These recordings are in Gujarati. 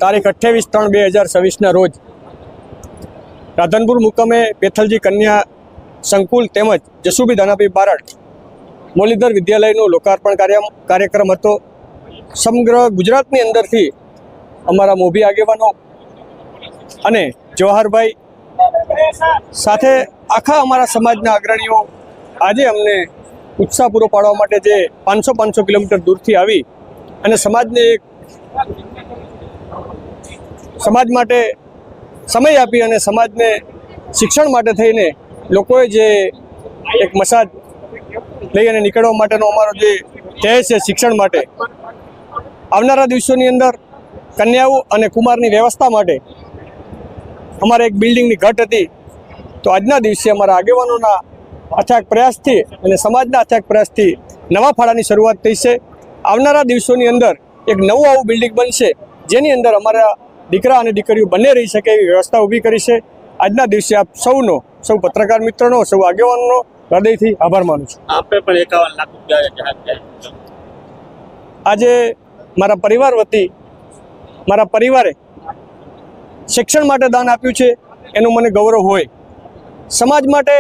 તારીખ 28/3/2026 રોજ રાધનપુર મુકામે બેથલજી કન્યા સંકુલ તેમજ જસુભી ધાનાભાઈ બારડ મુરલીધર વિદ્યાલયનું લોકાર્પણ કાર્યક્રમ હતો। સમગ્ર ગુજરાતની અંદરથી અમારા મોભી આગેવાનો અને જવાહરભાઈ સાથે આખા અમારા સમાજના અગ્રણીઓ આજે અમને ઉત્સાહ પૂરો પાડવા માટે જે 500 કિલોમીટર દૂરથી આવી અને સમાજ માટે સમય આપી અને સમાજને શિક્ષણ માટે થઈને લોકોએ જે એક મસાજ લઈ અને નીકળવા માટેનો અમારો જે ધ્યેય છે શિક્ષણ માટે આવનારા દિવસોની અંદર કન્યાઓ અને કુમારની વ્યવસ્થા માટે અમારે એક બિલ્ડિંગની ઘટ હતી। તો આજના દિવસે અમારા આગેવાનોના અથાગ પ્રયાસથી અને સમાજના અથાગ પ્રયાસથી નવા ફાળાની શરૂઆત થઈ છે। આવનારા દિવસોની અંદર એક નવું આવું બિલ્ડિંગ બનશે જેની અંદર અમારા દીકરા અને દીકરીઓ બંને રહી શકે એવી વ્યવસ્થા ઊભી કરી છે। આજના દિવસે આપ સૌ પત્રકાર મિત્રોનો સૌ આગેવાનોનો હૃદયથી આભાર માનું છું। આપે પણ 51 લાખ રૂપિયા આજે મારા પરિવાર વતી મારા પરિવારે શિક્ષણ માટે દાન આપ્યું છે એનું મને ગૌરવ હોય। સમાજ માટે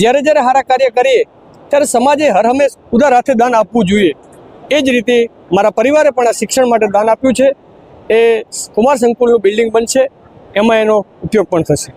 જ્યારે સારા કાર્ય કરીએ ત્યારે સમાજે હર હંમેશ ઉદાર હાથે દાન આપવું જોઈએ। એ જ રીતે મારા પરિવારે પણ આ શિક્ષણ માટે દાન આપ્યું છે। એ કુમાર સંકુલનું બિલ્ડિંગ બનશે, એમાં એનો ઉપયોગ પણ થશે।